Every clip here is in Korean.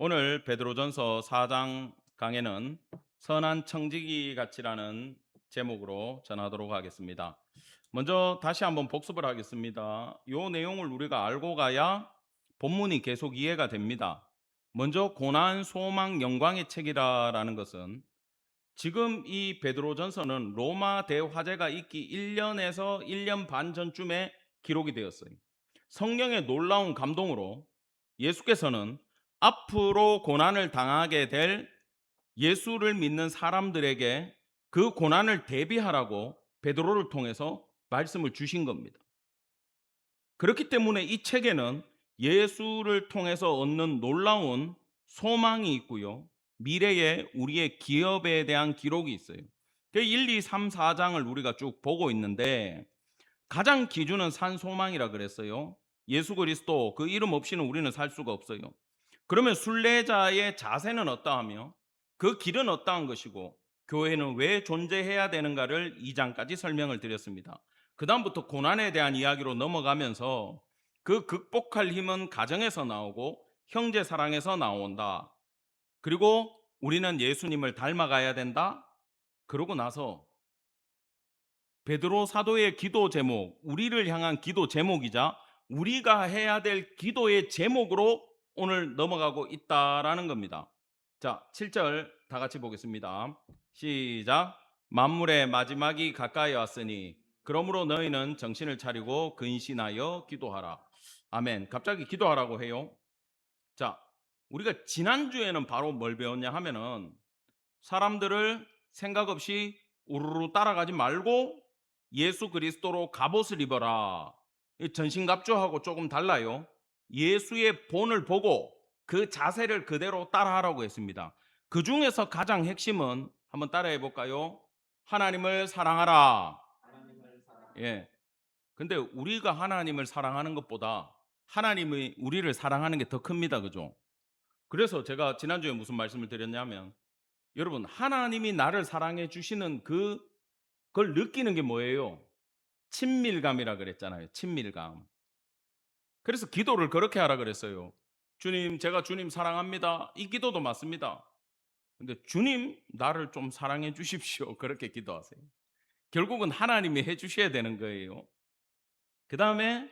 오늘 베드로전서 4장 강해는 선한 청지기 같이라는 제목으로 전하도록 하겠습니다. 먼저 다시 한번 복습을 하겠습니다. 이 내용을 우리가 알고 가야 본문이 계속 이해가 됩니다. 먼저 고난, 소망, 영광의 책이라는 것은 지금 이 베드로전서는 로마 대화재가 있기 1년에서 1년 반 전쯤에 기록이 되었어요. 성령의 놀라운 감동으로 예수께서는 앞으로 고난을 당하게 될 예수를 믿는 사람들에게 그 고난을 대비하라고 베드로를 통해서 말씀을 주신 겁니다. 그렇기 때문에 이 책에는 예수를 통해서 얻는 놀라운 소망이 있고요. 미래의 우리의 기업에 대한 기록이 있어요. 1, 2, 3, 4장을 우리가 쭉 보고 있는데 가장 기준은 산소망이라 그랬어요. 예수 그리스도 그 이름 없이는 우리는 살 수가 없어요. 그러면 순례자의 자세는 어떠하며 그 길은 어떠한 것이고 교회는 왜 존재해야 되는가를 2장까지 설명을 드렸습니다. 그 다음부터 고난에 대한 이야기로 넘어가면서 그 극복할 힘은 가정에서 나오고 형제 사랑에서 나온다. 그리고 우리는 예수님을 닮아가야 된다. 그러고 나서 베드로 사도의 기도 제목, 우리를 향한 기도 제목이자 우리가 해야 될 기도의 제목으로 오늘 넘어가고 있다라는 겁니다. 자, 7절 다 같이 보겠습니다. 시작. 만물의 마지막이 가까이 왔으니 그러므로 너희는 정신을 차리고 근신하여 기도하라. 아멘. 갑자기 기도하라고 해요. 자, 우리가 지난주에는 바로 뭘 배웠냐 하면은 사람들을 생각 없이 우르르 따라가지 말고 예수 그리스도로 갑옷을 입어라. 전신갑주하고 조금 달라요. 예수의 본을 보고 그 자세를 그대로 따라하라고 했습니다. 그 중에서 가장 핵심은 한번 따라해 볼까요? 하나님을 사랑하라. 예. 근데 우리가 하나님을 사랑하는 것보다 하나님이 우리를 사랑하는 게 더 큽니다. 그죠? 그래서 제가 지난주에 무슨 말씀을 드렸냐면 여러분 하나님이 나를 사랑해 주시는 그걸 느끼는 게 뭐예요? 친밀감이라 그랬잖아요. 친밀감. 그래서 기도를 그렇게 하라 그랬어요. 주님, 제가 주님 사랑합니다. 이 기도도 맞습니다. 근데 주님, 나를 좀 사랑해 주십시오. 그렇게 기도하세요. 결국은 하나님이 해 주셔야 되는 거예요. 그 다음에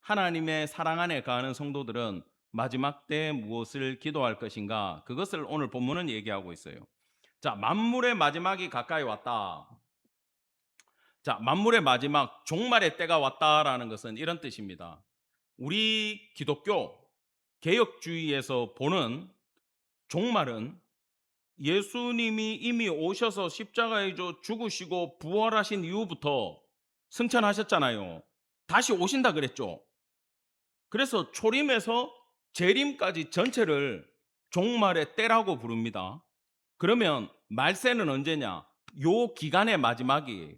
하나님의 사랑 안에 가는 성도들은 마지막 때 무엇을 기도할 것인가? 그것을 오늘 본문은 얘기하고 있어요. 자, 만물의 마지막이 가까이 왔다. 자, 만물의 마지막, 종말의 때가 왔다라는 것은 이런 뜻입니다. 우리 기독교 개혁주의에서 보는 종말은 예수님이 이미 오셔서 십자가에 죽으시고 부활하신 이후부터 승천하셨잖아요. 다시 오신다 그랬죠. 그래서 초림에서 재림까지 전체를 종말의 때라고 부릅니다. 그러면 말세는 언제냐? 요 기간의 마지막이에요.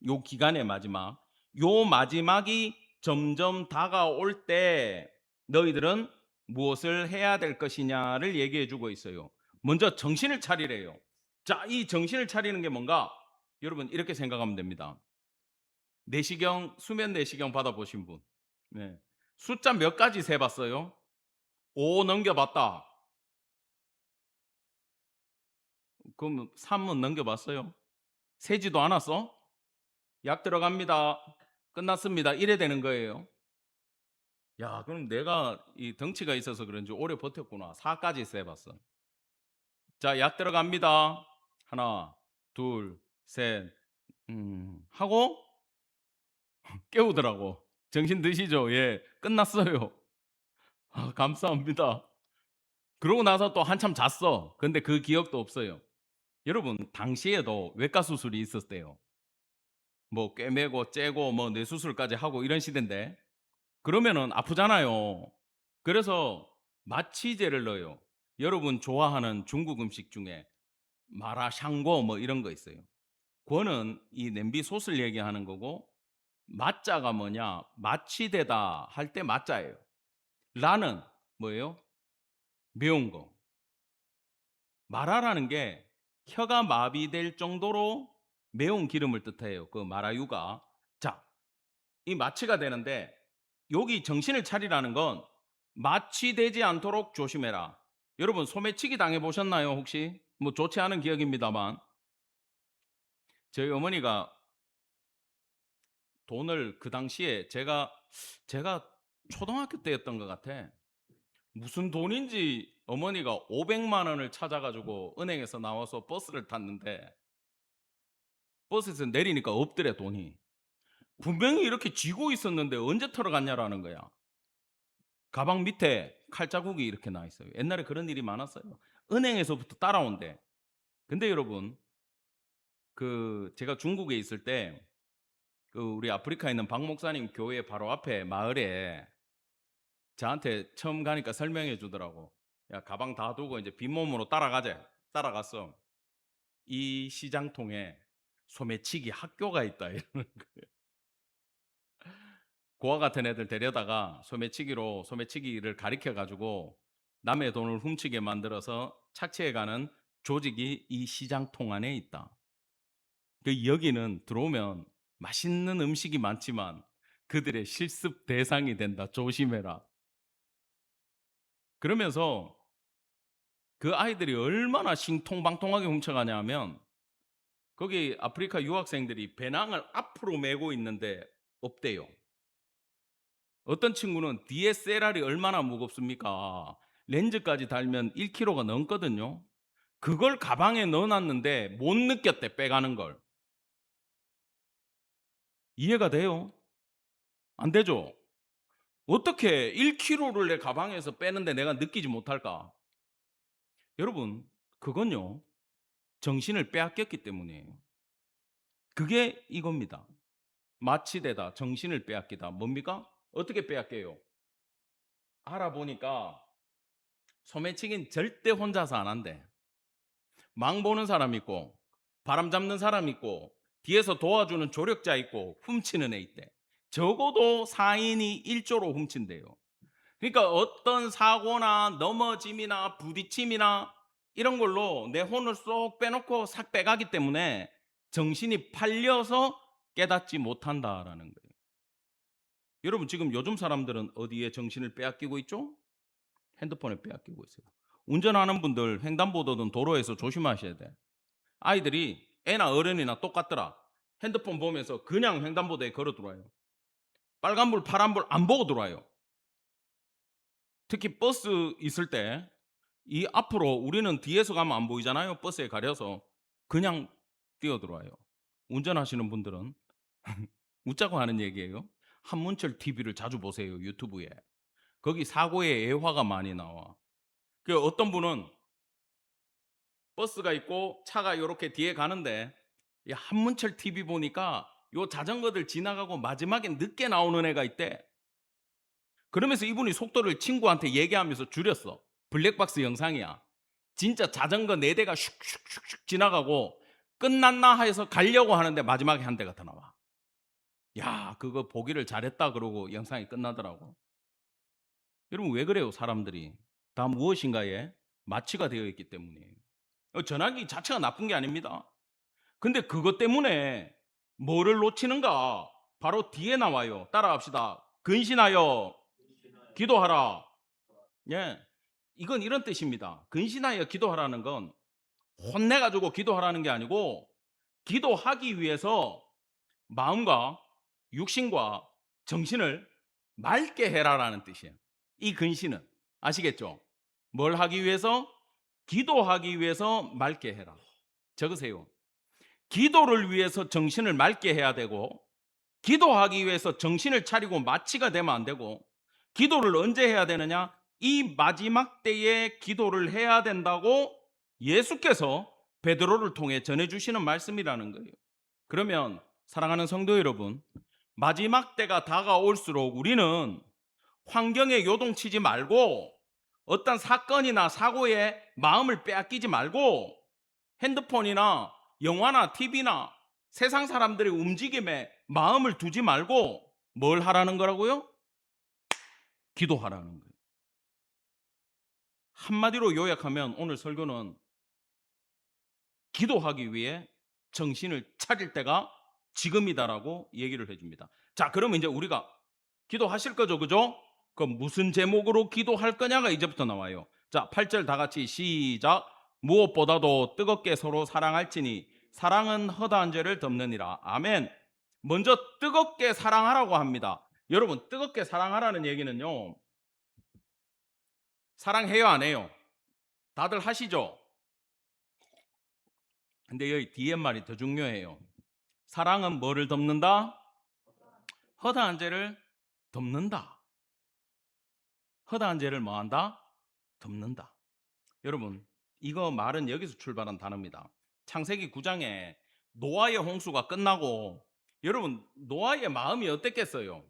요 기간의 마지막. 요 마지막이 점점 다가올 때 너희들은 무엇을 해야 될 것이냐를 얘기해 주고 있어요. 먼저 정신을 차리래요. 자, 이 정신을 차리는 게 뭔가? 여러분 이렇게 생각하면 됩니다. 내시경, 수면 내시경 받아보신 분. 네. 숫자 몇 가지 세봤어요? 5 넘겨봤다. 그럼 3은 넘겨봤어요? 세지도 않았어? 약 들어갑니다. 끝났습니다. 이래 되는 거예요. 야, 그럼 내가 이 덩치가 있어서 그런지 오래 버텼구나. 4까지 세봤어. 자, 약 들어갑니다. 하나, 둘, 셋. 하고 깨우더라고. 정신 드시죠? 예, 끝났어요. 아, 감사합니다. 그러고 나서 또 한참 잤어. 근데 그 기억도 없어요. 여러분, 당시에도 외과 수술이 있었대요. 뭐 꿰매고 째고 뭐 뇌수술까지 하고 이런 시대인데 그러면은 아프잖아요. 그래서 마취제를 넣어요. 여러분 좋아하는 중국 음식 중에 마라샹궈 뭐 이런 거 있어요. 권은 이 냄비 솥을 얘기하는 거고 마자가 뭐냐? 마취되다 할 때 마자예요. 라는 뭐예요? 매운 거. 마라라는 게 혀가 마비될 정도로 매운 기름을 뜻해요. 그 마라유가. 자, 이 마취가 되는데 여기 정신을 차리라는 건 마취되지 않도록 조심해라. 여러분 소매치기 당해 보셨나요 혹시? 뭐 좋지 않은 기억입니다만 저희 어머니가 돈을 그 당시에 제가 초등학교 때였던 것 같아. 무슨 돈인지 어머니가 500만 원을 찾아 가지고 은행에서 나와서 버스를 탔는데 버스에서 내리니까 없더래 돈이. 분명히 이렇게 쥐고 있었는데 언제 털어갔냐라는 거야. 가방 밑에 칼자국이 이렇게 나 있어요. 옛날에 그런 일이 많았어요. 은행에서부터 따라온대. 근데 여러분 제가 중국에 있을 때 우리 아프리카에 있는 박 목사님 교회 바로 앞에 마을에 저한테 처음 가니까 설명해 주더라고. 야, 가방 다 두고 이제 빈몸으로 따라가재. 따라갔어. 이 시장통에 소매치기 학교가 있다. 이러는 거예요. 고아 같은 애들 데려다가 소매치기를 가리켜 가지고 남의 돈을 훔치게 만들어서 착취해 가는 조직이 이 시장통 안에 있다. 여기는 들어오면 맛있는 음식이 많지만 그들의 실습 대상이 된다. 조심해라. 그러면서 그 아이들이 얼마나 신통방통하게 훔쳐가냐 하면 거기 아프리카 유학생들이 배낭을 앞으로 메고 있는데 없대요. 어떤 친구는 DSLR이 얼마나 무겁습니까? 렌즈까지 달면 1kg가 넘거든요. 그걸 가방에 넣어놨는데 못 느꼈대, 빼가는 걸. 이해가 돼요? 안 되죠? 어떻게 1kg를 내 가방에서 빼는데 내가 느끼지 못할까? 여러분, 그건요, 정신을 빼앗겼기 때문이에요. 그게 이겁니다. 마치되다, 정신을 빼앗기다. 뭡니까? 어떻게 빼앗겨요? 알아보니까 소매치기는 절대 혼자서 안 한대. 망 보는 사람 있고, 바람 잡는 사람 있고, 뒤에서 도와주는 조력자 있고, 훔치는 애 있대. 적어도 4인이 1조로 훔친대요. 그러니까 어떤 사고나 넘어짐이나 부딪힘이나 이런 걸로 내 혼을 쏙 빼놓고 싹 빼가기 때문에 정신이 팔려서 깨닫지 못한다라는 거예요. 여러분 지금 요즘 사람들은 어디에 정신을 빼앗기고 있죠? 핸드폰에 빼앗기고 있어요. 운전하는 분들 횡단보도든 도로에서 조심하셔야 돼. 아이들이 애나 어른이나 똑같더라. 핸드폰 보면서 그냥 횡단보도에 걸어 들어와요. 빨간불 파란불 안 보고 들어와요. 특히 버스 있을 때 이 앞으로 우리는 뒤에서 가면 안 보이잖아요. 버스에 가려서 그냥 뛰어 들어와요. 운전하시는 분들은 웃자고 하는 얘기예요. 한문철 TV를 자주 보세요. 유튜브에. 거기 사고의 예화가 많이 나와. 어떤 분은 버스가 있고 차가 이렇게 뒤에 가는데 이 한문철 TV 보니까 요 자전거들 지나가고 마지막에 늦게 나오는 애가 있대. 그러면서 이분이 속도를 친구한테 얘기하면서 줄였어. 블랙박스 영상이야. 진짜 자전거 4대가 슉슉슉슉 지나가고 끝났나 해서 가려고 하는데 마지막에 한 대가 더 나와. 야, 그거 보기를 잘했다 그러고 영상이 끝나더라고. 여러분 왜 그래요, 사람들이? 다 무엇인가에 마취가 되어 있기 때문이에요. 전화기 자체가 나쁜 게 아닙니다. 근데 그것 때문에 뭐를 놓치는가? 바로 뒤에 나와요. 따라합시다. 근신하여 기도하라. 예. 이건 이런 뜻입니다. 근신하여 기도하라는 건 혼내가지고 기도하라는 게 아니고 기도하기 위해서 마음과 육신과 정신을 맑게 해라라는 뜻이에요. 이 근신은 아시겠죠? 뭘 하기 위해서? 기도하기 위해서 맑게 해라. 적으세요. 기도를 위해서 정신을 맑게 해야 되고 기도하기 위해서 정신을 차리고 마취가 되면 안 되고 기도를 언제 해야 되느냐? 이 마지막 때에 기도를 해야 된다고 예수께서 베드로를 통해 전해주시는 말씀이라는 거예요. 그러면 사랑하는 성도 여러분, 마지막 때가 다가올수록 우리는 환경에 요동치지 말고 어떤 사건이나 사고에 마음을 빼앗기지 말고 핸드폰이나 영화나 TV나 세상 사람들의 움직임에 마음을 두지 말고 뭘 하라는 거라고요? 기도하라는 거예요. 한마디로 요약하면 오늘 설교는 기도하기 위해 정신을 차릴 때가 지금이다라고 얘기를 해줍니다. 자, 그러면 이제 우리가 기도하실 거죠, 그죠? 그럼 무슨 제목으로 기도할 거냐가 이제부터 나와요. 자, 8절 다 같이 시작. 무엇보다도 뜨겁게 서로 사랑할지니 사랑은 허다한 죄를 덮느니라. 아멘. 먼저 뜨겁게 사랑하라고 합니다. 여러분, 뜨겁게 사랑하라는 얘기는요, 사랑해요, 안 해요? 다들 하시죠? 근데 여기 뒤에 말이 더 중요해요. 사랑은 뭐를 덮는다? 허다한 죄를 덮는다. 허다한 죄를 뭐 한다? 덮는다. 여러분, 이거 말은 여기서 출발한 단어입니다. 창세기 9장에 노아의 홍수가 끝나고, 여러분, 노아의 마음이 어땠겠어요?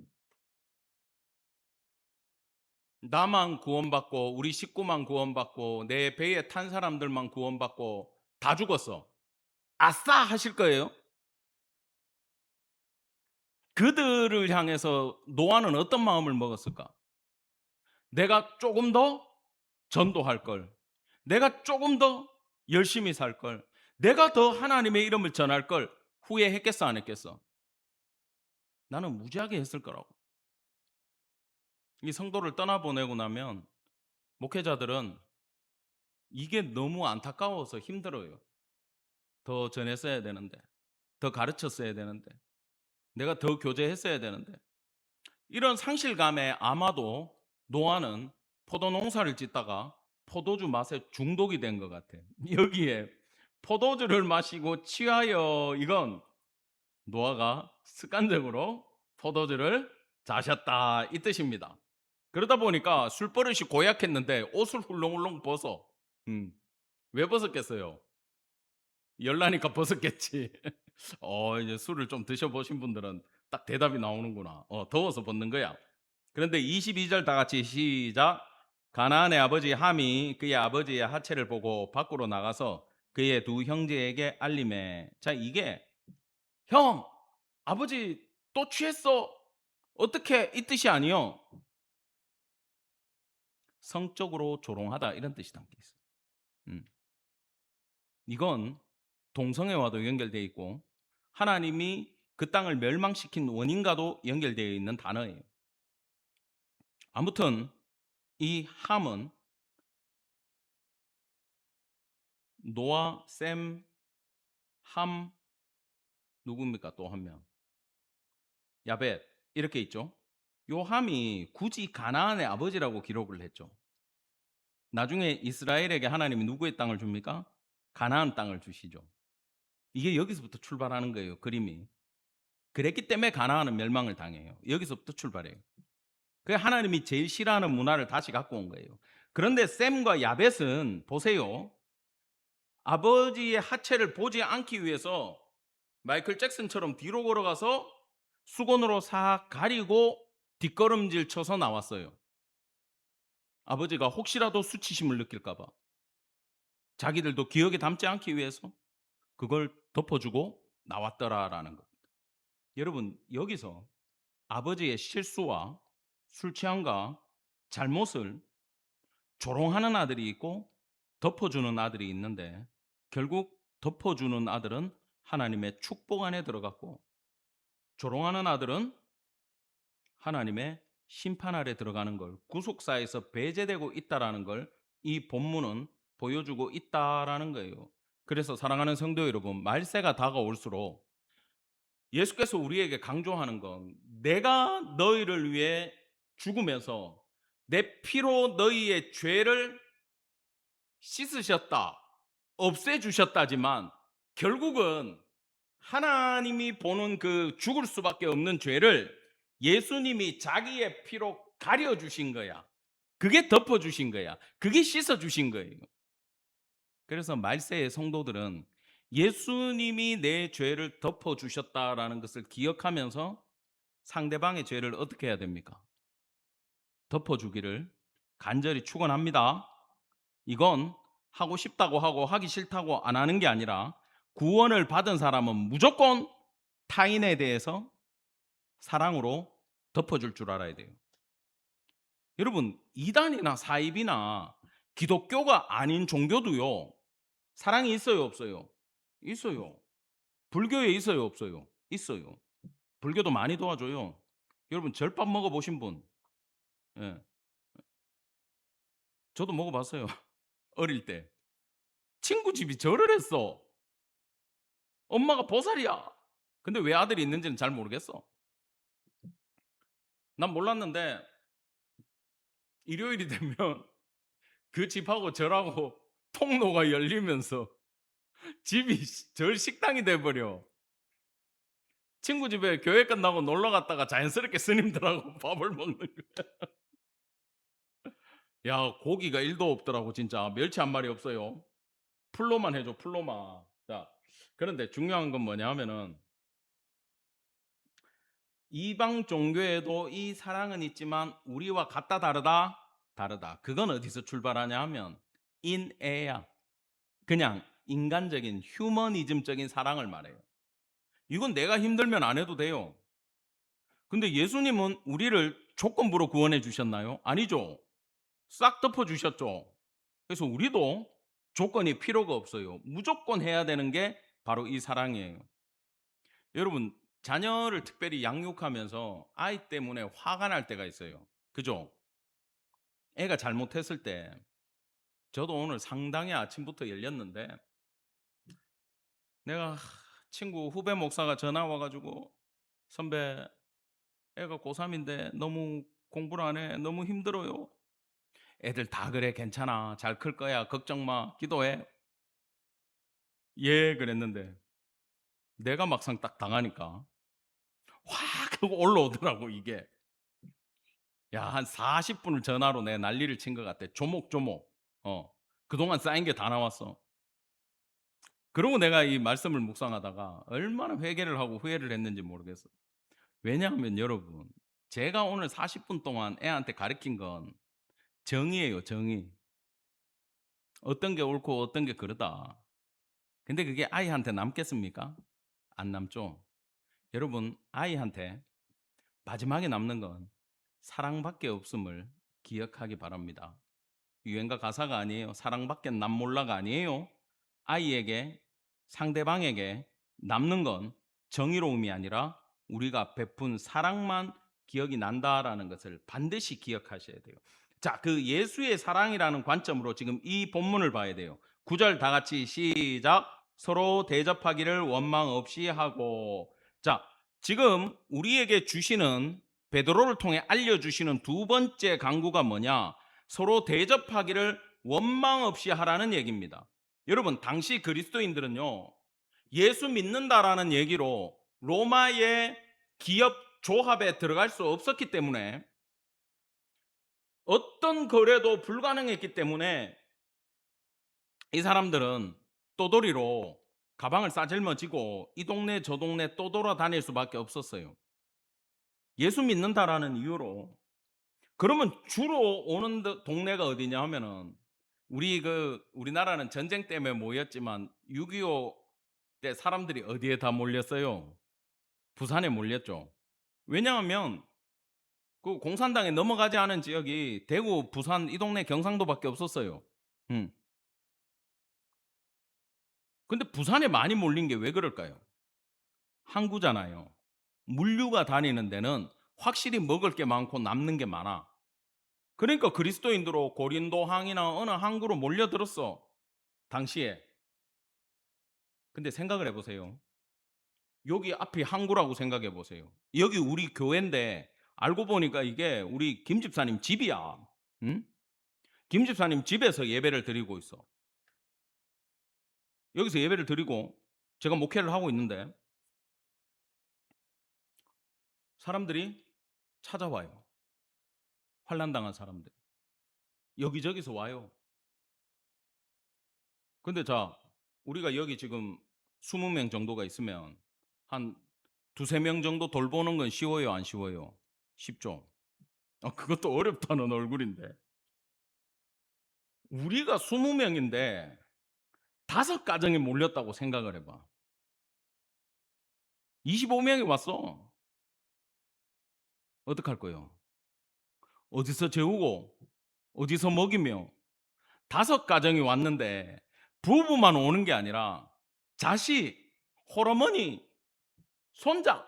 나만 구원받고 우리 식구만 구원받고 내 배에 탄 사람들만 구원받고 다 죽었어. 아싸 하실 거예요. 그들을 향해서 노아는 어떤 마음을 먹었을까? 내가 조금 더 전도할 걸, 내가 조금 더 열심히 살 걸, 내가 더 하나님의 이름을 전할 걸 후회했겠어, 안 했겠어? 나는 무지하게 했을 거라고. 이 성도를 떠나보내고 나면 목회자들은 이게 너무 안타까워서 힘들어요. 더 전했어야 되는데, 더 가르쳤어야 되는데, 내가 더 교제했어야 되는데, 이런 상실감에 아마도 노아는 포도 농사를 짓다가 포도주 맛에 중독이 된 것 같아. 여기에 포도주를 마시고 취하여, 이건 노아가 습관적으로 포도주를 자셨다 이 뜻입니다. 그러다 보니까 술버릇이 고약했는데 옷을 훌렁훌렁 벗어. 왜 벗었겠어요? 열나니까 벗었겠지. 이제 술을 좀 드셔보신 분들은 딱 대답이 나오는구나. 더워서 벗는 거야. 그런데 22절 다 같이 시작. 가나안의 아버지 함이 그의 아버지의 하체를 보고 밖으로 나가서 그의 두 형제에게 알림해. 자, 이게 형, 아버지 또 취했어. 어떻게 이 뜻이 아니요. 성적으로 조롱하다 이런 뜻이 담겨 있어요. 음. 이건 동성애와도 연결되어 있고 하나님이 그 땅을 멸망시킨 원인과도 연결되어 있는 단어예요. 아무튼 이 함은 노아, 셈, 함, 누굽니까? 또 한 명. 야벳 이렇게 있죠. 요 함이 굳이 가나안의 아버지라고 기록을 했죠. 나중에 이스라엘에게 하나님이 누구의 땅을 줍니까? 가나안 땅을 주시죠. 이게 여기서부터 출발하는 거예요. 그림이. 그랬기 때문에 가나안은 멸망을 당해요. 여기서부터 출발해요. 그 하나님이 제일 싫어하는 문화를 다시 갖고 온 거예요. 그런데 셈과 야벳은 보세요. 아버지의 하체를 보지 않기 위해서 마이클 잭슨처럼 뒤로 걸어가서 수건으로 싹 가리고 뒷걸음질 쳐서 나왔어요. 아버지가 혹시라도 수치심을 느낄까 봐. 자기들도 기억에 담지 않기 위해서 그걸 덮어주고 나왔더라라는 것. 여러분, 여기서 아버지의 실수와 술 취함과 잘못을 조롱하는 아들이 있고 덮어주는 아들이 있는데, 결국 덮어주는 아들은 하나님의 축복 안에 들어갔고 조롱하는 아들은 하나님의 심판 아래 들어가는 걸, 구속사에서 배제되고 있다라는 걸 이 본문은 보여주고 있다라는 거예요. 그래서 사랑하는 성도 여러분, 말세가 다가올수록 예수께서 우리에게 강조하는 건, 내가 너희를 위해 죽으면서 내 피로 너희의 죄를 씻으셨다, 없애주셨다지만 결국은 하나님이 보는 그 죽을 수밖에 없는 죄를 예수님이 자기의 피로 가려주신 거야. 그게 덮어주신 거야. 그게 씻어주신 거예요. 그래서 말세의 성도들은 예수님이 내 죄를 덮어주셨다라는 것을 기억하면서 상대방의 죄를 어떻게 해야 됩니까? 덮어주기를 간절히 축원합니다. 이건 하고 싶다고 하고 하기 싫다고 안 하는 게 아니라, 구원을 받은 사람은 무조건 타인에 대해서 사랑으로 덮어줄 줄 알아야 돼요. 여러분, 이단이나 사입이나 기독교가 아닌 종교도요, 사랑이 있어요, 없어요? 있어요. 불교에 있어요, 없어요? 있어요. 불교도 많이 도와줘요. 여러분, 절밥 먹어보신 분? 예. 저도 먹어봤어요. 어릴 때. 친구 집이 절을 했어. 엄마가 보살이야. 근데 왜 아들이 있는지는 잘 모르겠어. 난 몰랐는데 일요일이 되면 그 집하고 절하고 통로가 열리면서 집이 절 식당이 돼 버려. 친구 집에 교회 끝나고 놀러 갔다가 자연스럽게 스님들하고 밥을 먹는 거야. 야, 고기가 1도 없더라고 진짜. 멸치 한 마리 없어요. 풀로만 해줘, 풀로만. 자, 그런데 중요한 건 뭐냐 하면은 이방 종교에도 이 사랑은 있지만 우리와 같다 다르다? 다르다. 그건 어디서 출발하냐 하면 인애야. 그냥 인간적인 휴머니즘적인 사랑을 말해요. 이건 내가 힘들면 안 해도 돼요. 근데 예수님은 우리를 조건부로 구원해 주셨나요? 아니죠. 싹 덮어 주셨죠. 그래서 우리도 조건이 필요가 없어요. 무조건 해야 되는 게 바로 이 사랑이에요. 여러분, 자녀를 특별히 양육하면서 아이 때문에 화가 날 때가 있어요. 그죠? 애가 잘못했을 때 저도 오늘 상당히 아침부터 열렸는데 내가 친구 후배 목사가 전화 와가지고 선배, 애가 고3인데 너무 공부를 안 해. 너무 힘들어요. 애들 다 그래. 괜찮아. 잘 클 거야. 걱정 마. 기도해. 예, 그랬는데 내가 막상 딱 당하니까 확 하고 올라오더라고 이게. 야, 한 40분을 전화로 내 난리를 친 것 같아. 조목조목. 그동안 쌓인 게 다 나왔어. 그러고 내가 이 말씀을 묵상하다가 얼마나 회개를 하고 후회를 했는지 모르겠어. 왜냐하면 여러분, 제가 오늘 40분 동안 애한테 가르친 건 정의예요, 정의. 어떤 게 옳고 어떤 게 그르다. 근데 그게 아이한테 남겠습니까? 안 남죠. 여러분, 아이한테 마지막에 남는 건 사랑밖에 없음을 기억하기 바랍니다. 유행가 가사가 아니에요. 사랑밖에 남 몰라가 아니에요. 아이에게, 상대방에게 남는 건 정의로움이 아니라 우리가 베푼 사랑만 기억이 난다라는 것을 반드시 기억하셔야 돼요. 자, 그 예수의 사랑이라는 관점으로 지금 이 본문을 봐야 돼요. 9절 다 같이 시작. 서로 대접하기를 원망 없이 하고. 자, 지금 우리에게 주시는, 베드로를 통해 알려주시는 두 번째 강구가 뭐냐? 서로 대접하기를 원망 없이 하라는 얘기입니다. 여러분, 당시 그리스도인들은요, 예수 믿는다라는 얘기로 로마의 기업 조합에 들어갈 수 없었기 때문에 어떤 거래도 불가능했기 때문에 이 사람들은 떠돌이로 가방을 싸질머지고 이 동네 저 동네 떠돌아다닐 수밖에 없었어요. 예수 믿는다라는 이유로. 그러면 주로 오는 동네가 어디냐 하면은 우리나라는 전쟁 때문에 모였지만 6.25 때 사람들이 어디에 다 몰렸어요? 부산에 몰렸죠. 왜냐하면 그 공산당에 넘어가지 않은 지역이 대구, 부산 이 동네 경상도밖에 없었어요. 음. 근데 부산에 많이 몰린 게 왜 그럴까요? 항구잖아요. 물류가 다니는 데는 확실히 먹을 게 많고 남는 게 많아. 그러니까 그리스도인들로 고린도 항이나 어느 항구로 몰려들었어. 당시에. 근데 생각을 해보세요. 여기 앞이 항구라고 생각해 보세요. 여기 우리 교회인데 알고 보니까 이게 우리 김 집사님 집이야. 응? 김 집사님 집에서 예배를 드리고 있어. 여기서 예배를 드리고 제가 목회를 하고 있는데 사람들이 찾아와요. 환난당한 사람들. 여기저기서 와요. 근데 자, 우리가 여기 지금 20명 정도가 있으면 한 두세 명 정도 돌보는 건 쉬워요, 안 쉬워요? 쉽죠. 그것도 어렵다는 얼굴인데. 우리가 20명인데 5가정이 몰렸다고 생각을 해봐. 25명이 왔어. 어떡할 거예요? 어디서 재우고 어디서 먹이며 5가정이 왔는데 부부만 오는 게 아니라 자식, 홀어머니, 손자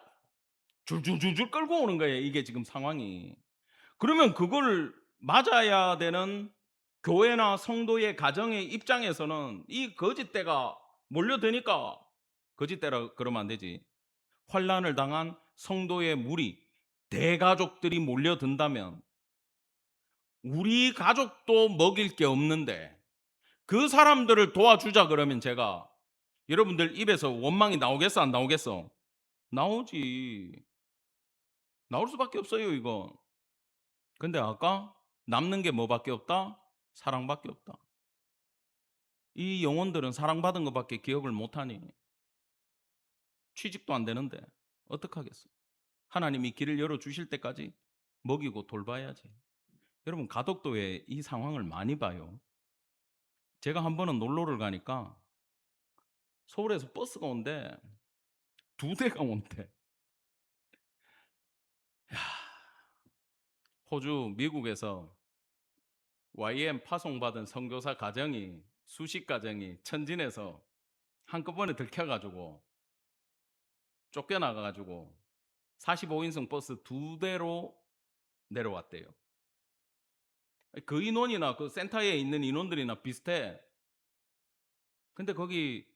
줄줄줄줄 끌고 오는 거예요. 이게 지금 상황이. 그러면 그걸 맞아야 되는 교회나 성도의 가정의 입장에서는 이 거짓대가 몰려드니까, 거짓대라 그러면 안 되지, 환난을 당한 성도의 무리, 대가족들이 몰려든다면 우리 가족도 먹일 게 없는데 그 사람들을 도와주자 그러면 제가, 여러분들 입에서 원망이 나오겠어 안 나오겠어? 나오지. 나올 수밖에 없어요 이거. 근데 아까 남는 게 뭐밖에 없다? 사랑밖에 없다. 이 영혼들은 사랑받은 것밖에 기억을 못하니 취직도 안 되는데 어떡하겠어. 하나님이 길을 열어주실 때까지 먹이고 돌봐야지. 여러분, 가덕도에 이 상황을 많이 봐요. 제가 한 번은 놀러를 가니까 서울에서 버스가 온대. 2대가 온대. 야, 호주, 미국에서 YM 파송받은 선교사 가정이, 수십 가정이 천진에서 한꺼번에 들켜가지고 쫓겨나가가지고 45인승 버스 2대로 내려왔대요. 그 인원이나 그 센터에 있는 인원들이나 비슷해. 근데 거기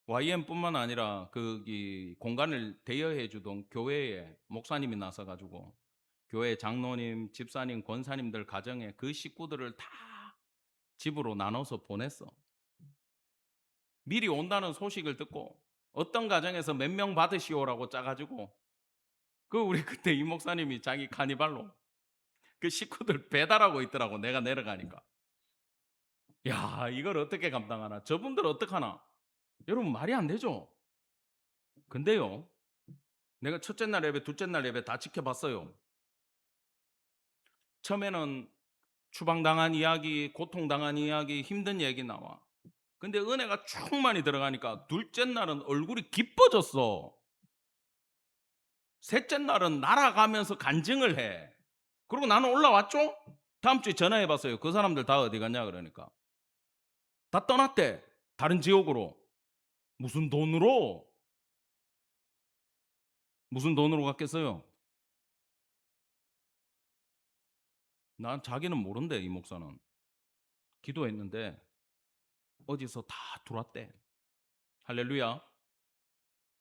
YM뿐만 아니라 거기 공간을 대여해 주던 교회에 목사님이 나서가지고 교회 장로님, 집사님, 권사님들 가정에 그 식구들을 다 집으로 나눠서 보냈어. 미리 온다는 소식을 듣고 어떤 가정에서 몇 명 받으시오라고 짜가지고, 그 우리 그때 이 목사님이 자기 카니발로 그 식구들 배달하고 있더라고. 내가 내려가니까. 야, 이걸 어떻게 감당하나? 저분들 어떡하나? 여러분, 말이 안 되죠? 근데요, 내가 첫째 날 예배, 둘째 날 예배 다 지켜봤어요. 처음에는 추방당한 이야기, 고통당한 이야기, 힘든 얘기 나와. 근데 은혜가 충만히 들어가니까 둘째 날은 얼굴이 기뻐졌어. 셋째 날은 날아가면서 간증을 해. 그리고 나는 올라왔죠? 다음 주에 전화해봤어요. 그 사람들 다 어디 갔냐 그러니까 다 떠났대. 다른 지역으로. 무슨 돈으로? 무슨 돈으로 갔겠어요? 난 자기는 모른대. 이 목사는 기도했는데 어디서 다 들어왔대. 할렐루야.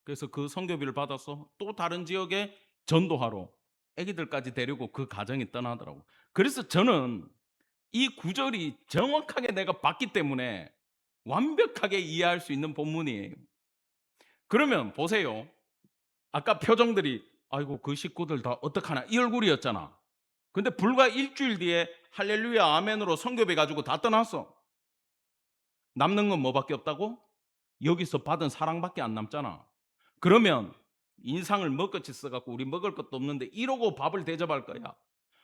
그래서 그 선교비를 받아서 또 다른 지역에 전도하러 애기들까지 데리고 그 가정이 떠나더라고. 그래서 저는 이 구절이 정확하게 내가 봤기 때문에 완벽하게 이해할 수 있는 본문이에요. 그러면 보세요. 아까 표정들이 아이고 그 식구들 다 어떡하나 이 얼굴이었잖아. 근데 불과 일주일 뒤에 할렐루야 아멘으로 선교비 가지고 다 떠났어. 남는 건 뭐밖에 없다고? 여기서 받은 사랑밖에 안 남잖아. 그러면 인상을 먹같이 써갖고 우리 먹을 것도 없는데 이러고 밥을 대접할 거야.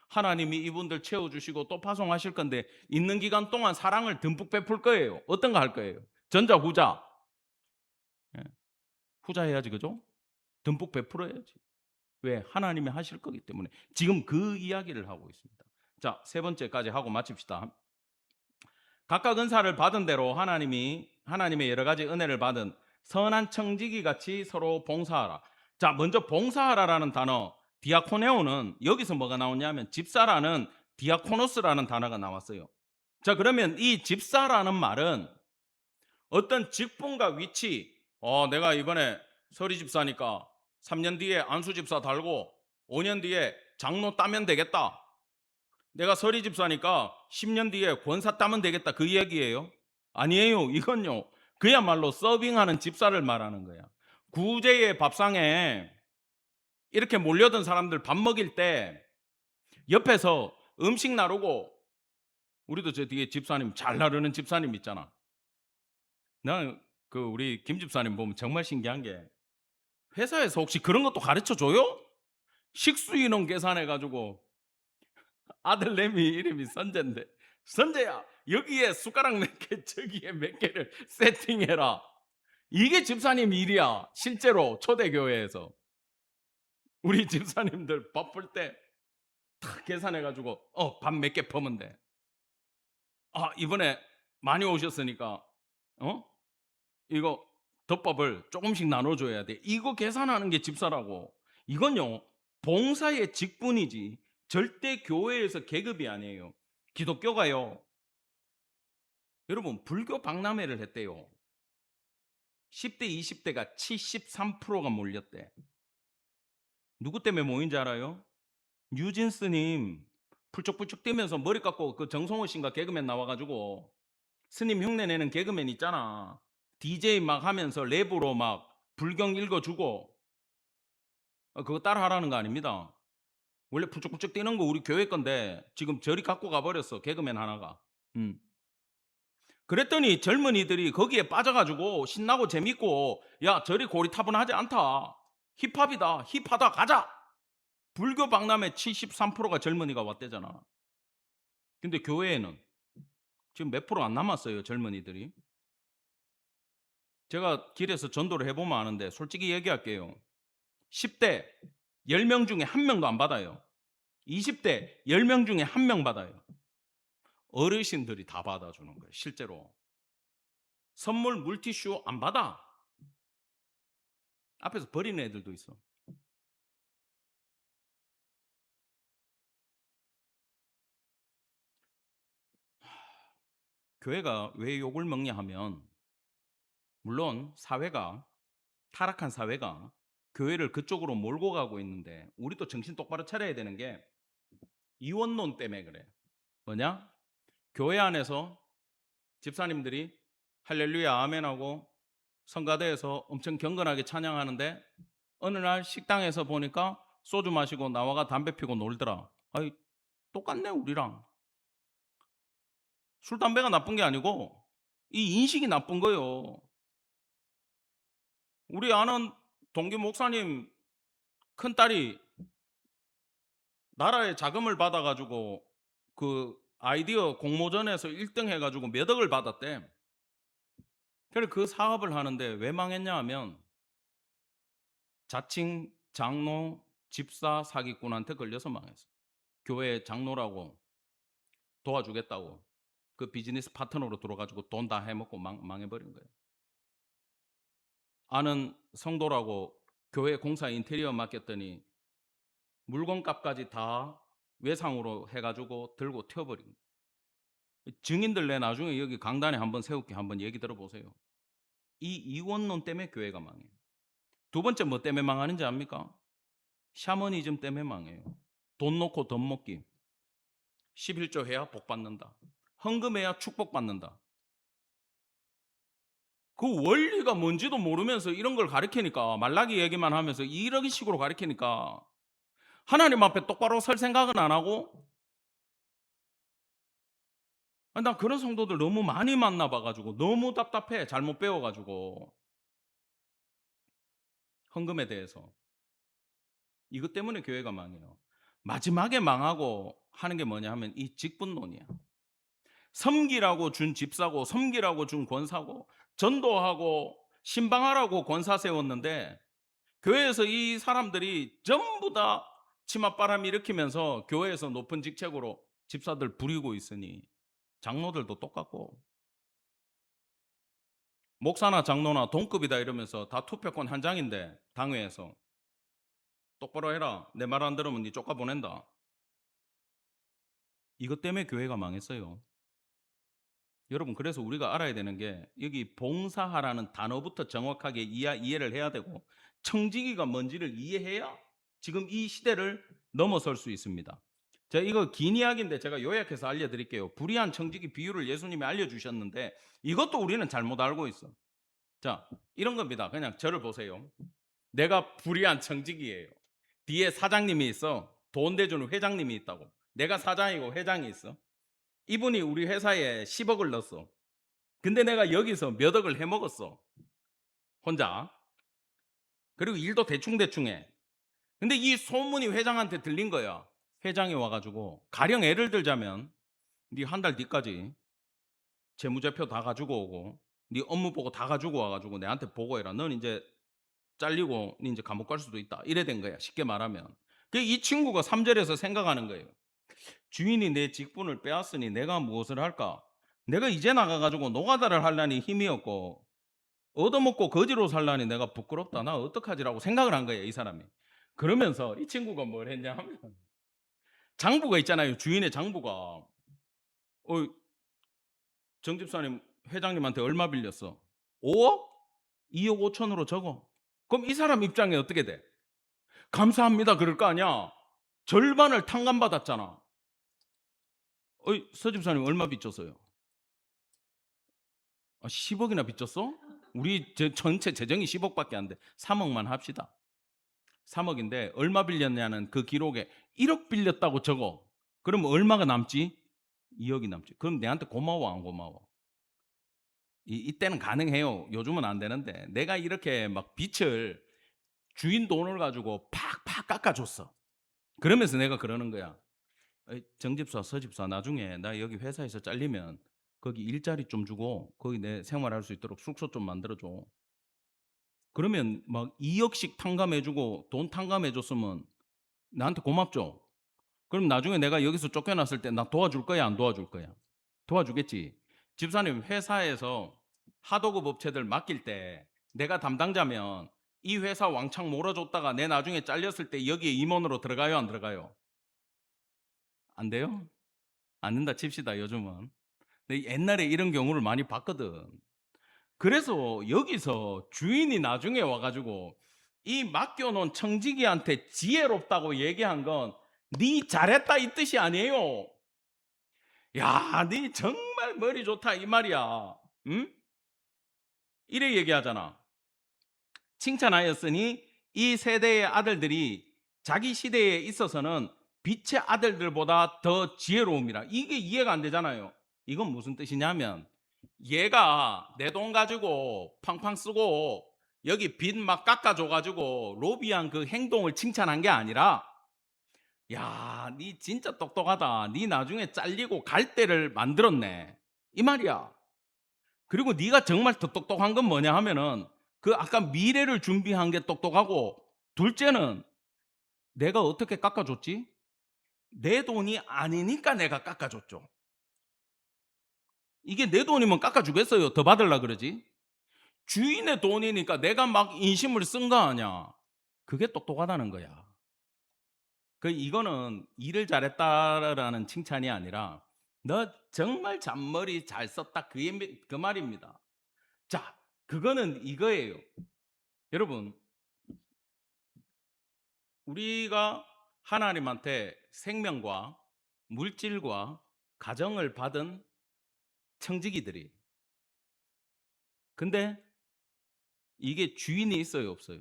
하나님이 이분들 채워주시고 또 파송하실 건데 있는 기간 동안 사랑을 듬뿍 베풀 거예요. 어떤 거 할 거예요? 전자 후자? 예. 후자 해야지, 그죠? 듬뿍 베풀어야지. 왜? 하나님이 하실 거기 때문에. 지금 그 이야기를 하고 있습니다. 자, 세 번째까지 하고 마칩시다. 각각 은사를 받은 대로 하나님의 여러 가지 은혜를 받은 선한 청지기 같이 서로 봉사하라. 자, 먼저 봉사하라라는 단어, 디아코네오는 여기서 뭐가 나오냐면 집사라는 디아코노스라는 단어가 나왔어요. 자, 그러면 이 집사라는 말은 어떤 직분과 위치, 내가 이번에 서리 집사니까 3년 뒤에 안수 집사 달고 5년 뒤에 장로 따면 되겠다. 내가 서리 집사니까 10년 뒤에 권사 따면 되겠다. 그 얘기예요? 아니에요. 이건요, 그야말로 서빙하는 집사를 말하는 거야. 구제의 밥상에 이렇게 몰려든 사람들 밥 먹일 때 옆에서 음식 나르고, 우리도 저 뒤에 집사님 잘 나르는 집사님 있잖아. 나는 그 우리 김 집사님 보면 정말 신기한 게, 회사에서 혹시 그런 것도 가르쳐 줘요? 식수인원 계산해가지고 아들내미 이름이 선재인데, 선재야 여기에 숟가락 몇 개 저기에 몇 개를 세팅해라. 이게 집사님 일이야. 실제로 초대교회에서 우리 집사님들 바쁠 때 다 계산해가지고 밥 몇 개 퍼면 돼. 이번에 많이 오셨으니까 이거 덮밥을 조금씩 나눠줘야 돼. 이거 계산하는 게 집사라고. 이건요, 봉사의 직분이지 절대 교회에서 계급이 아니에요. 기독교가요, 여러분 불교 박람회를 했대요. 10대 20대가 73%가 몰렸대. 누구 때문에 모인지 알아요? 뉴진스님 풀쩍풀쩍 뛰면서 머리 깎고 그 정성호 씨인가 개그맨 나와가지고 스님 흉내 내는 개그맨 있잖아. DJ 막 하면서 랩으로 막 불경 읽어주고 그거 따라 하라는 거 아닙니다. 원래 풀쩍풀쩍 뛰는 거 우리 교회 건데 지금 저리 갖고 가버렸어 개그맨 하나가. 그랬더니 젊은이들이 거기에 빠져가지고 신나고 재밌고 야 저리 고리타분하지 않다. 힙합이다. 힙하다 가자. 불교 박람회 73%가 젊은이가 왔대잖아. 근데 교회에는 지금 몇 프로 안 남았어요 젊은이들이. 제가 길에서 전도를 해보면 아는데 솔직히 얘기할게요. 10대 10명 중에 1명도 안 받아요. 20대 10명 중에 1명 받아요. 어르신들이 다 받아주는 거예요 실제로. 선물 물티슈 안 받아. 앞에서 버리는 애들도 있어. 교회가 왜 욕을 먹냐 하면 물론 사회가 타락한 사회가 교회를 그쪽으로 몰고 가고 있는데 우리도 정신 똑바로 차려야 되는 게 이원론 때문에 그래. 뭐냐? 교회 안에서 집사님들이 할렐루야 아멘하고 성가대에서 엄청 경건하게 찬양하는데 어느 날 식당에서 보니까 소주 마시고 나와가 담배 피고 놀더라. 아이 똑같네 우리랑. 술 담배가 나쁜 게 아니고 이 인식이 나쁜 거예요. 우리 아는 동기 목사님 큰딸이 나라의 자금을 받아가지고 그 아이디어 공모전에서 1등 해가지고 몇 억을 받았대. 그래 그 사업을 하는데 왜 망했냐 하면 자칭 장로 집사 사기꾼한테 걸려서 망했어. 교회 장로라고 도와주겠다고 그 비즈니스 파트너로 들어가지고 돈 다 해먹고 망해버린 거예요. 아는 성도라고 교회 공사 인테리어 맡겼더니 물건값까지 다 외상으로 해가지고 들고 튀어버린 거예요. 증인들 내 나중에 여기 강단에 한번 세울게 한번 얘기 들어보세요. 이 이원론 때문에 교회가 망해요. 두 번째 뭐 때문에 망하는지 압니까? 샤머니즘 때문에 망해요. 돈 놓고 돈 먹기. 11조 해야 복 받는다. 헌금해야 축복 받는다. 그 원리가 뭔지도 모르면서 이런 걸 가르치니까 말라기 얘기만 하면서 이런 식으로 가르치니까 하나님 앞에 똑바로 설 생각은 안 하고 나 그런 성도들 너무 많이 만나봐가지고 너무 답답해. 잘못 배워가지고 헌금에 대해서 이것 때문에 교회가 망해요. 마지막에 망하고 하는 게 뭐냐 하면 이 직분론이야. 섬기라고 준 집사고 섬기라고 준 권사고 전도하고 신방하라고 권사 세웠는데 교회에서 이 사람들이 전부 다 치맛바람 일으키면서 교회에서 높은 직책으로 집사들 부리고 있으니 장로들도 똑같고 목사나 장로나 동급이다 이러면서 다 투표권 한 장인데 당회에서 똑바로 해라. 내 말 안 들으면 네 쫓아보낸다. 이것 때문에 교회가 망했어요. 여러분 그래서 우리가 알아야 되는 게 여기 봉사하라는 단어부터 정확하게 이해를 해야 되고 청지기가 뭔지를 이해해야 지금 이 시대를 넘어설 수 있습니다. 제가 이거 긴 이야기인데 제가 요약해서 알려드릴게요. 불의한 청지기 비유를 예수님이 알려주셨는데 이것도 우리는 잘못 알고 있어. 자 이런 겁니다. 그냥 저를 보세요. 내가 불의한 청지기예요. 뒤에 사장님이 있어. 돈 대주는 회장님이 있다고. 내가 사장이고 회장이 있어. 이분이 우리 회사에 10억을 넣었어. 근데 내가 여기서 몇 억을 해먹었어. 혼자. 그리고 일도 대충대충 해. 근데 이 소문이 회장한테 들린 거야. 회장이 와가지고 가령 예를 들자면 네 한 달 뒤까지 재무제표 다 가지고 오고 네 업무 보고 다 가지고 와가지고 내한테 보고해라. 넌 이제 잘리고 네 이제 감옥 갈 수도 있다. 이래 된 거야. 쉽게 말하면. 이 친구가 3절에서 생각하는 거예요. 주인이 내 직분을 빼앗으니 내가 무엇을 할까? 내가 이제 나가가지고 노가다를 하려니 힘이 없고 얻어먹고 거지로 살라니 내가 부끄럽다. 나 어떡하지라고 생각을 한 거예요 이 사람이. 그러면서 이 친구가 뭘 했냐 하면 장부가 있잖아요. 주인의 장부가 정 집사님 회장님한테 얼마 빌렸어? 5억? 2억 5천으로 적어. 그럼 이 사람 입장에 어떻게 돼? 감사합니다 그럴 거 아니야. 절반을 탕감받았잖아. 어이, 서 집사님 얼마 빚졌어요? 10억이나 빚졌어? 우리 전체 재정이 10억밖에 안 돼. 3억만 합시다. 3억인데 얼마 빌렸냐는 그 기록에 1억 빌렸다고 적어. 그럼 얼마가 남지? 2억이 남지. 그럼 내한테 고마워 안 고마워? 이때는 가능해요. 요즘은 안 되는데 내가 이렇게 막 빚을 주인 돈을 가지고 팍팍 깎아줬어. 그러면서 내가 그러는 거야. 정집사 서집사 나중에 나 여기 회사에서 잘리면 거기 일자리 좀 주고 거기 내 생활할 수 있도록 숙소 좀 만들어줘. 그러면 막 2억씩 탕감해주고 돈 탕감해줬으면 나한테 고맙죠. 그럼 나중에 내가 여기서 쫓겨났을 때 나 도와줄 거야 안 도와줄 거야? 도와주겠지. 집사님 회사에서 하도급 업체들 맡길 때 내가 담당자면 이 회사 왕창 몰아줬다가 내 나중에 잘렸을 때 여기에 임원으로 들어가요 안 들어가요? 안 돼요? 안 된다 칩시다 요즘은. 근데 옛날에 이런 경우를 많이 봤거든. 그래서 여기서 주인이 나중에 와가지고 이 맡겨놓은 청지기한테 지혜롭다고 얘기한 건 네 잘했다 이 뜻이 아니에요. 야, 네 정말 머리 좋다 이 말이야. 응? 이래 얘기하잖아. 칭찬하였으니 이 세대의 아들들이 자기 시대에 있어서는 빛의 아들들보다 더 지혜로움이라. 이게 이해가 안 되잖아요. 이건 무슨 뜻이냐면 얘가 내 돈 가지고 팡팡 쓰고 여기 빚 막 깎아줘가지고 로비한 그 행동을 칭찬한 게 아니라 야, 니 진짜 똑똑하다. 니 나중에 잘리고 갈 때를 만들었네. 이 말이야. 그리고 네가 정말 더 똑똑한 건 뭐냐 하면은 그 아까 미래를 준비한 게 똑똑하고 둘째는 내가 어떻게 깎아줬지? 내 돈이 아니니까 내가 깎아줬죠. 이게 내 돈이면 깎아주겠어요. 더 받으려 그러지. 주인의 돈이니까 내가 막 인심을 쓴 거 아니야. 그게 똑똑하다는 거야. 이거는 일을 잘했다라는 칭찬이 아니라 너 정말 잔머리 잘 썼다 그 말입니다. 자, 그거는 이거예요. 여러분, 우리가 하나님한테 생명과 물질과 가정을 받은 청지기들이 근데 이게 주인이 있어요 없어요?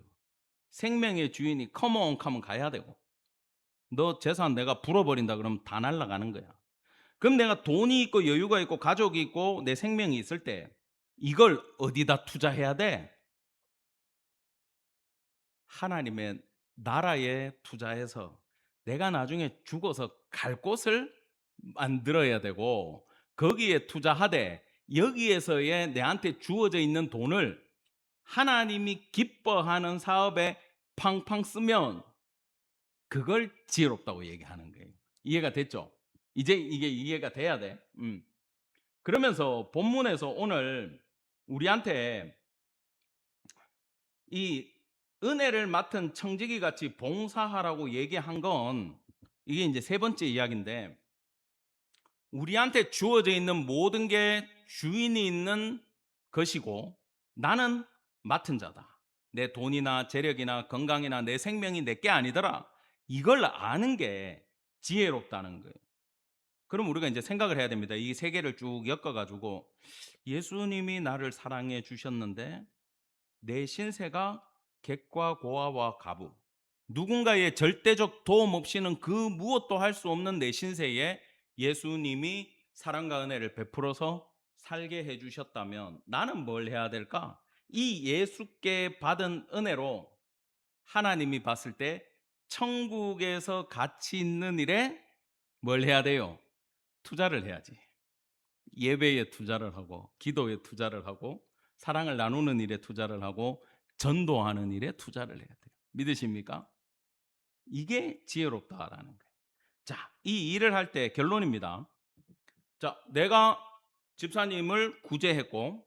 생명의 주인이 컴온 하면 가야 되고 너 재산 내가 불어버린다 그러면 다 날아가는 거야. 그럼 내가 돈이 있고 여유가 있고 가족이 있고 내 생명이 있을 때 이걸 어디다 투자해야 돼? 하나님의 나라에 투자해서 내가 나중에 죽어서 갈 곳을 만들어야 되고 거기에 투자하되 여기에서의 내한테 주어져 있는 돈을 하나님이 기뻐하는 사업에 팡팡 쓰면 그걸 지혜롭다고 얘기하는 거예요. 이해가 됐죠? 이제 이게 이해가 돼야 돼. 그러면서 본문에서 오늘 우리한테 이 은혜를 맡은 청지기 같이 봉사하라고 얘기한 건 이게 이제 세 번째 이야기인데 우리한테 주어져 있는 모든 게 주인이 있는 것이고 나는 맡은 자다. 내 돈이나 재력이나 건강이나 내 생명이 내게 아니더라. 이걸 아는 게 지혜롭다는 거예요. 그럼 우리가 이제 생각을 해야 됩니다. 이 세 개를 쭉 엮어가지고 예수님이 나를 사랑해 주셨는데 내 신세가 객과 고아와 가부 누군가의 절대적 도움 없이는 그 무엇도 할 수 없는 내 신세에 예수님이 사랑과 은혜를 베풀어서 살게 해주셨다면 나는 뭘 해야 될까? 이 예수께 받은 은혜로 하나님이 봤을 때 천국에서 가치 있는 일에 뭘 해야 돼요? 투자를 해야지. 예배에 투자를 하고 기도에 투자를 하고 사랑을 나누는 일에 투자를 하고 전도하는 일에 투자를 해야 돼요. 믿으십니까? 이게 지혜롭다라는 거예요. 자, 이 일을 할 때 결론입니다. 자, 내가 집사님을 구제했고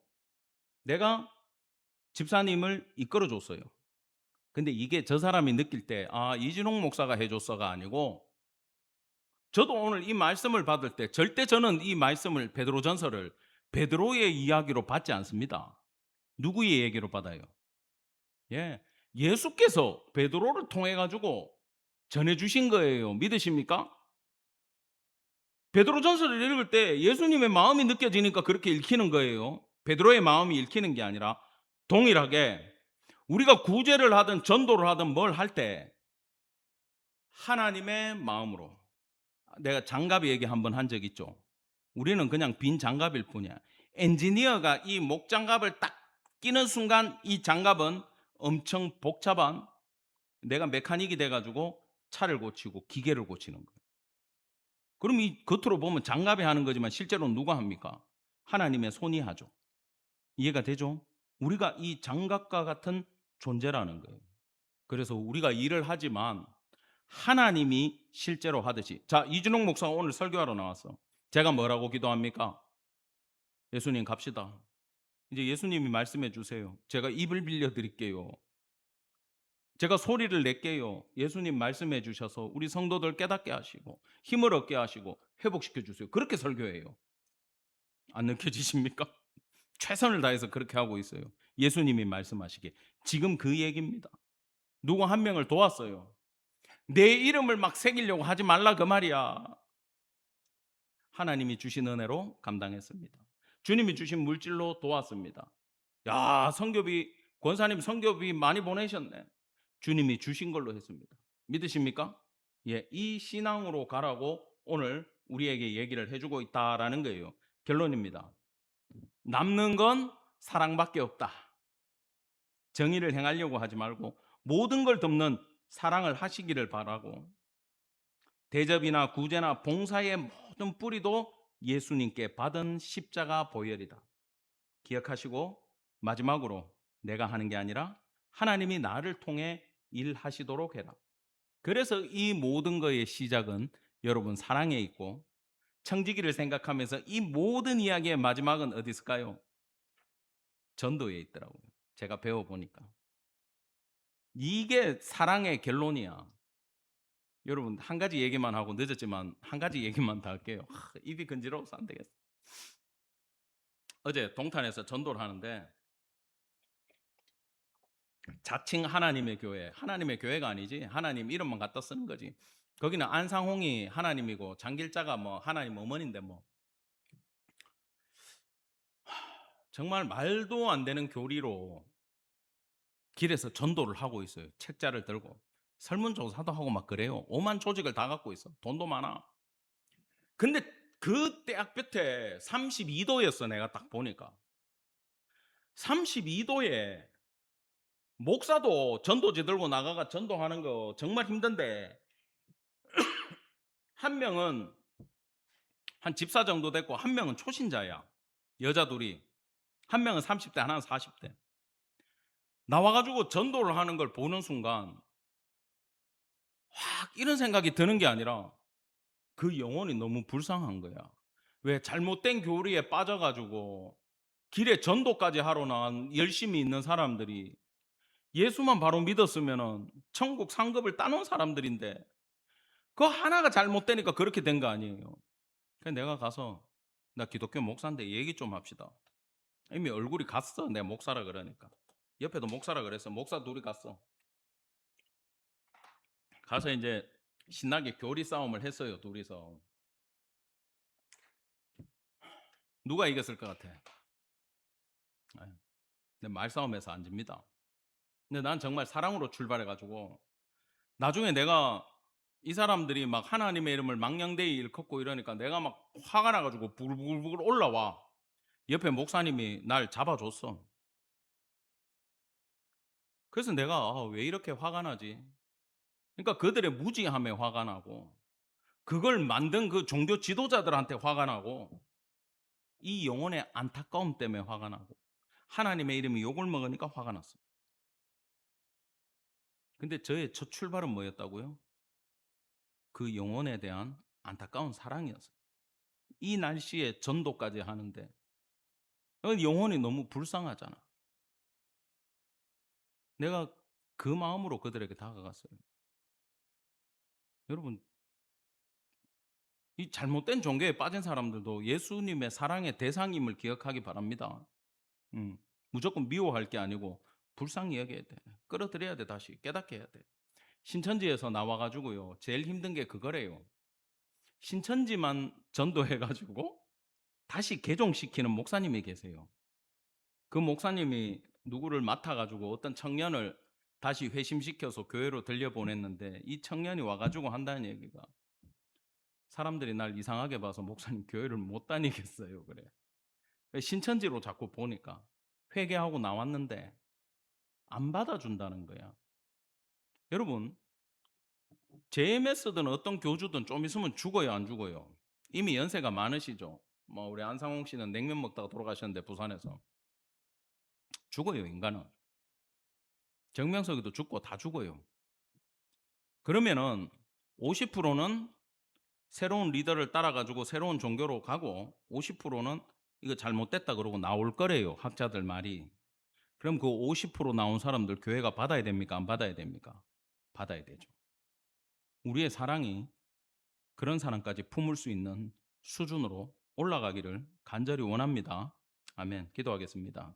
내가 집사님을 이끌어 줬어요. 근데 이게 저 사람이 느낄 때 이진홍 목사가 해줬어가 아니고 저도 오늘 이 말씀을 받을 때 절대 저는 이 말씀을 베드로전서를 베드로의 이야기로 받지 않습니다. 누구의 얘기로 받아요? 예. 예수께서 베드로를 통해 가지고 전해 주신 거예요. 믿으십니까? 베드로전서를 읽을 때 예수님의 마음이 느껴지니까 그렇게 읽히는 거예요. 베드로의 마음이 읽히는 게 아니라 동일하게 우리가 구제를 하든 전도를 하든 뭘 할 때 하나님의 마음으로, 내가 장갑 얘기 한번 한 적 있죠. 우리는 그냥 빈 장갑일 뿐이야. 엔지니어가 이 목장갑을 딱 끼는 순간 이 장갑은 엄청 복잡한, 내가 메카닉이 돼 가지고 차를 고치고 기계를 고치는 거예요. 그럼 이 겉으로 보면 장갑이 하는 거지만 실제로는 누가 합니까? 하나님의 손이 하죠. 이해가 되죠? 우리가 이 장갑과 같은 존재라는 거예요. 그래서 우리가 일을 하지만 하나님이 실제로 하듯이. 자, 이준홍 목사가 오늘 설교하러 나왔어. 제가 뭐라고 기도합니까? 예수님 갑시다. 이제 예수님이 말씀해 주세요. 제가 입을 빌려 드릴게요. 제가 소리를 낼게요. 예수님 말씀해 주셔서 우리 성도들 깨닫게 하시고 힘을 얻게 하시고 회복시켜 주세요. 그렇게 설교해요. 안 느껴지십니까? 최선을 다해서 그렇게 하고 있어요. 예수님이 말씀하시기에. 지금 그 얘기입니다. 누구 한 명을 도왔어요. 내 이름을 막 새기려고 하지 말라 그 말이야. 하나님이 주신 은혜로 감당했습니다. 주님이 주신 물질로 도왔습니다. 야, 성교비, 권사님 성교비 많이 보내셨네. 주님이 주신 걸로 했습니다. 믿으십니까? 예, 이 신앙으로 가라고 오늘 우리에게 얘기를 해주고 있다라는 거예요. 결론입니다. 남는 건 사랑밖에 없다. 정의를 행하려고 하지 말고 모든 걸 덮는 사랑을 하시기를 바라고, 대접이나 구제나 봉사의 모든 뿌리도 예수님께 받은 십자가 보혈이다. 기억하시고 마지막으로 내가 하는 게 아니라 하나님이 나를 통해 일하시도록 해라. 그래서 이 모든 것의 시작은 여러분 사랑에 있고, 청지기를 생각하면서 이 모든 이야기의 마지막은 어디 있을까요? 전도에 있더라고요. 제가 배워보니까. 이게 사랑의 결론이야. 여러분 한 가지 얘기만 하고 늦었지만 한 가지 얘기만 더 할게요. 입이 근지러워서 안 되겠어. 어제 동탄에서 전도를 하는데 자칭 하나님의 교회가 아니지 하나님 이름만 갖다 쓰는 거지. 거기는 안상홍이 하나님이고 장길자가 뭐 하나님 어머니인데 뭐 정말 말도 안 되는 교리로 길에서 전도를 하고 있어요. 책자를 들고 설문조사도 하고 막 그래요. 오만 조직을 다 갖고 있어. 돈도 많아. 근데 그 대학 볕에 32도였어. 내가 딱 보니까 32도에 목사도 전도지 들고 나가가 전도하는 거 정말 힘든데, 한 명은 한 집사 정도 됐고 한 명은 초신자야. 여자 둘이. 한 명은 30대 하나는 40대. 나와가지고 전도를 하는 걸 보는 순간 확 이런 생각이 드는 게 아니라 그 영혼이 너무 불쌍한 거야. 왜 잘못된 교리에 빠져가지고 길에 전도까지 하러 나간 열심히 있는 사람들이 예수만 바로 믿었으면은 천국 상급을 따놓은 사람들인데 그 하나가 잘못되니까 그렇게 된 거 아니에요. 그래서 내가 가서 나 기독교 목사인데 얘기 좀 합시다. 이미 얼굴이 갔어. 내가 목사라 그러니까. 옆에도 목사라 그래서 목사 둘이 갔어. 가서 이제 신나게 교리 싸움을 했어요. 둘이서. 누가 이겼을 것 같아? 내 말싸움에서 안 집니다. 근데 난 정말 사랑으로 출발해가지고 나중에 내가 이 사람들이 막 하나님의 이름을 망령되이 일컫고 이러니까 내가 막 화가 나가지고 부글부글 올라와. 옆에 목사님이 날 잡아줬어. 그래서 내가 왜 이렇게 화가 나지? 그러니까 그들의 무지함에 화가 나고, 그걸 만든 그 종교 지도자들한테 화가 나고, 이 영혼의 안타까움 때문에 화가 나고, 하나님의 이름이 욕을 먹으니까 화가 났어. 근데 저의 첫 출발은 뭐였다고요? 그 영혼에 대한 안타까운 사랑이었어요. 이 날씨에 전도까지 하는데 영혼이 너무 불쌍하잖아. 내가 그 마음으로 그들에게 다가갔어요. 여러분, 이 잘못된 종교에 빠진 사람들도 예수님의 사랑의 대상임을 기억하기 바랍니다. 음. 무조건 미워할 게 아니고 불쌍히 여겨야 돼. 끌어들여야 돼. 다시 깨닫게 해야 돼. 신천지에서 나와 가지고요. 제일 힘든 게 그거래요. 신천지만 전도해 가지고 다시 개종시키는 목사님이 계세요. 그 목사님이 누구를 맡아 가지고 어떤 청년을 다시 회심시켜서 교회로 들여보냈는데, 이 청년이 와 가지고 한다는 얘기가, 사람들이 날 이상하게 봐서 목사님 교회를 못 다니겠어요 그래. 신천지로 자꾸 보니까 회개하고 나왔는데 안 받아준다는 거야. 여러분, JMS든 어떤 교주든 좀 있으면 죽어요, 안 죽어요? 이미 연세가 많으시죠? 뭐 우리 안상홍 씨는 냉면 먹다가 돌아가셨는데 부산에서. 죽어요, 인간은. 정명석이도 죽고 다 죽어요. 그러면은 50%는 새로운 리더를 따라가지고 새로운 종교로 가고, 50%는 이거 잘못됐다 그러고 나올 거래요, 학자들 말이. 그럼 그 50% 나온 사람들 교회가 받아야 됩니까? 안 받아야 됩니까? 받아야 되죠. 우리의 사랑이 그런 사람까지 품을 수 있는 수준으로 올라가기를 간절히 원합니다. 아멘. 기도하겠습니다.